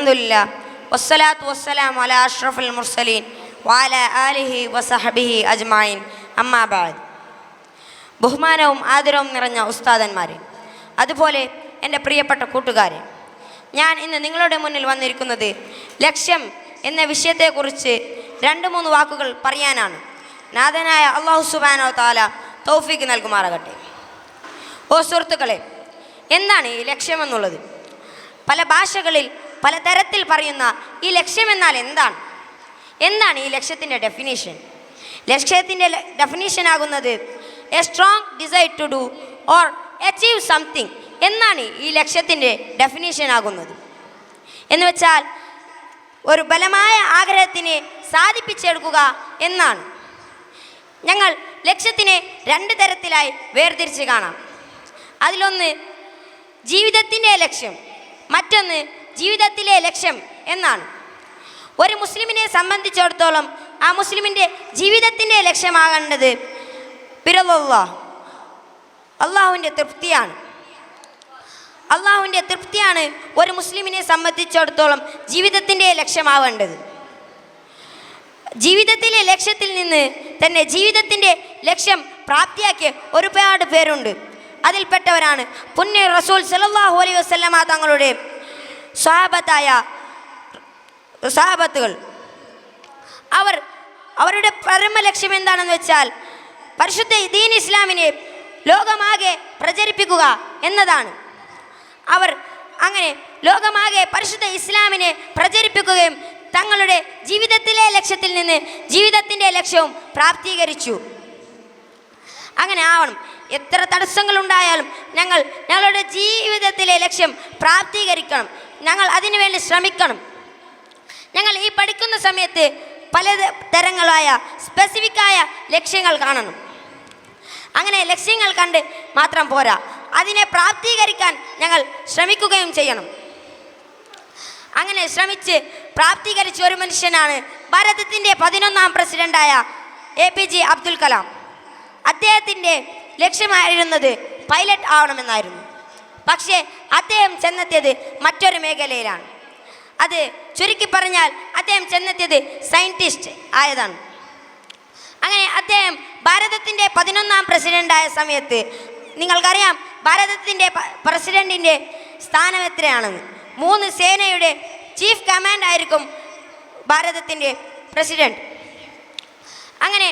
അൽഹംദുലില്ലാഹ് വസ്സലാത്തു വസ്സലാമു അലാ അഷ്റഫിൽ മുർസലീൻ വഅലാ ആലിഹി വസഹബിഹി അജ്മഈൻ അമ്മാ ബഅദ്. ബഹുമാനവും ആദരവും നിറഞ്ഞ ഉസ്താദന്മാരെ, അതുപോലെ എൻ്റെ പ്രിയപ്പെട്ട കൂട്ടുകാരെ, ഞാൻ ഇന്ന് നിങ്ങളുടെ മുന്നിൽ വന്നിരിക്കുന്നത് ലക്ഷ്യം എന്ന വിഷയത്തെക്കുറിച്ച് 2-3 വാക്കുകൾ പറയാനാണ്. നാഥനായ അല്ലാഹു സുബ്ഹാനഹു വ തആല തൗഫീഖ് നൽകുമാറാകട്ടെ. ഓ സുഹൃത്തുക്കളെ, എന്താണ് ഈ ലക്ഷ്യമെന്നുള്ളത്? പല ഭാഷകളിൽ പല തരത്തിൽ പറയുന്ന ഈ ലക്ഷ്യമെന്നാൽ എന്താണ് ഈ ലക്ഷ്യത്തിൻ്റെ ഡെഫിനീഷൻ? ലക്ഷ്യത്തിൻ്റെ ഡെഫിനീഷൻ ആകുന്നത് a strong desire to do or achieve something എന്നാണ് ഈ ലക്ഷ്യത്തിൻ്റെ ഡെഫിനീഷൻ ആകുന്നത്. എന്ന് വെച്ചാൽ ഒരു ബലമായ ആഗ്രഹത്തിനെ സാധിപ്പിച്ചെടുക്കുക എന്നാണ്. ഞങ്ങൾ ലക്ഷ്യത്തിനെ 2 തരത്തിലായി വേർതിരിച്ച് കാണാം. അതിലൊന്ന് ജീവിതത്തിൻ്റെ ലക്ഷ്യം, മറ്റൊന്ന് ജീവിതത്തിലെ ലക്ഷ്യം എന്നാണ്. ഒരു മുസ്ലിമിനെ സംബന്ധിച്ചിടത്തോളം ആ മുസ്ലിമിൻ്റെ ജീവിതത്തിൻ്റെ ലക്ഷ്യമാകേണ്ടത് അള്ളാഹുവിൻ്റെ തൃപ്തിയാണ്. അള്ളാഹുവിൻ്റെ തൃപ്തിയാണ് ഒരു മുസ്ലിമിനെ സംബന്ധിച്ചിടത്തോളം ജീവിതത്തിൻ്റെ ലക്ഷ്യമാവേണ്ടത്. ജീവിതത്തിലെ ലക്ഷ്യത്തിൽ നിന്ന് തന്നെ ജീവിതത്തിൻ്റെ ലക്ഷ്യം പ്രാപ്തിയാക്കിയ ഒരുപാട് പേരുണ്ട്. അതിൽപ്പെട്ടവരാണ് പുണ്യ റസൂൽ സല്ലല്ലാഹു അലൈഹി വസല്ലമ തങ്ങളുടെ സ്വഹാബത്തുകൾ. അവരുടെ പരമ ലക്ഷ്യം എന്താണെന്ന് വെച്ചാൽ പരിശുദ്ധ ദീൻ ഇസ്ലാമിനെ ലോകമാകെ പ്രചരിപ്പിക്കുക എന്നതാണ്. അവർ അങ്ങനെ ലോകമാകെ പരിശുദ്ധ ഇസ്ലാമിനെ പ്രചരിപ്പിക്കുകയും തങ്ങളുടെ ജീവിതത്തിലെ ലക്ഷ്യത്തിൽ നിന്ന് ജീവിതത്തിൻ്റെ ലക്ഷ്യവും പ്രാപ്തീകരിച്ചു. അങ്ങനെ ആവണം. എത്ര തടസ്സങ്ങളുണ്ടായാലും ഞങ്ങളുടെ ജീവിതത്തിലെ ലക്ഷ്യം പ്രാപ്തീകരിക്കണം. ഞങ്ങൾ അതിനുവേണ്ടി ശ്രമിക്കണം. ഞങ്ങൾ ഈ പഠിക്കുന്ന സമയത്ത് പല തരങ്ങളായ സ്പെസിഫിക്കായ ലക്ഷ്യങ്ങൾ കാണണം. അങ്ങനെ ലക്ഷ്യങ്ങൾ കണ്ട് മാത്രം പോരാ, അതിനെ പ്രാപ്തീകരിക്കാൻ ഞങ്ങൾ ശ്രമിക്കുകയും ചെയ്യണം. അങ്ങനെ ശ്രമിച്ച് പ്രാപ്തീകരിച്ച ഒരു മനുഷ്യനാണ് ഭാരതത്തിൻ്റെ 11ാം പ്രസിഡൻ്റായ APJ അബ്ദുൽ കലാം. അദ്ദേഹത്തിൻ്റെ ലക്ഷ്യമായിരുന്നത് പൈലറ്റ് ആവണമെന്നായിരുന്നു. പക്ഷേ അദ്ദേഹം ചെന്നെത്തിയത് മറ്റൊരു മേഖലയിലാണ്. അത് ചുരുക്കി പറഞ്ഞാൽ അദ്ദേഹം ചെന്നെത്തിയത് സയൻറ്റിസ്റ്റ് ആയതാണ്. അങ്ങനെ അദ്ദേഹം ഭാരതത്തിൻ്റെ 11ാം പ്രസിഡൻ്റായ സമയത്ത്, നിങ്ങൾക്കറിയാം ഭാരതത്തിൻ്റെ പ്രസിഡൻറ്റിൻ്റെ സ്ഥാനം എത്രയാണെന്ന്. 3 സേനയുടെ ചീഫ് കമാൻഡ് ആയിരിക്കും ഭാരതത്തിൻ്റെ പ്രസിഡൻറ്റ്. അങ്ങനെ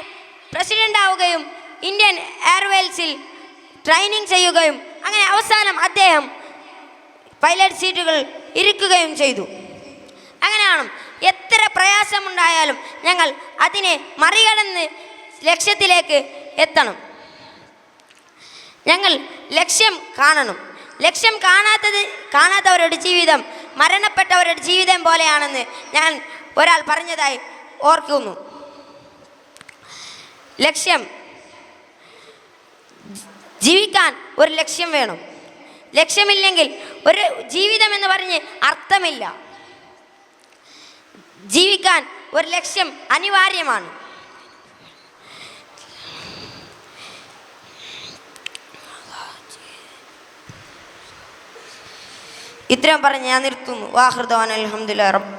പ്രസിഡൻ്റ് ആവുകയും ഇന്ത്യൻ എയർവേസിൽ ട്രെയിനിങ് ചെയ്യുകയും അങ്ങനെ അവസാനം അദ്ദേഹം പൈലറ്റ് സീറ്റുകൾ ഇരിക്കുകയും ചെയ്തു. അങ്ങനെയാണ് എത്ര പ്രയാസമുണ്ടായാലും ഞങ്ങൾ അതിനെ മറികടന്ന് ലക്ഷ്യത്തിലേക്ക് എത്തണം. ഞങ്ങൾ ലക്ഷ്യം കാണണം. ലക്ഷ്യം കാണാത്തവരുടെ ജീവിതം മരണപ്പെട്ടവരുടെ ജീവിതം പോലെയാണെന്ന് ഞാൻ ഒരാൾ പറഞ്ഞതായി ഓർക്കുന്നു. ജീവിക്കാൻ ഒരു ലക്ഷ്യം വേണം. ലക്ഷ്യമില്ലെങ്കിൽ ഒരു ജീവിതം എന്ന് പറഞ്ഞ് അർത്ഥമില്ല. ജീവിക്കാൻ ഒരു ലക്ഷ്യം അനിവാര്യമാണ്. ഇത്രയും പറഞ്ഞ് ഞാൻ നിർത്തുന്നു. വാഹൃദാൻ അൽഹംദുലില്ലാഹി റബ്ബ്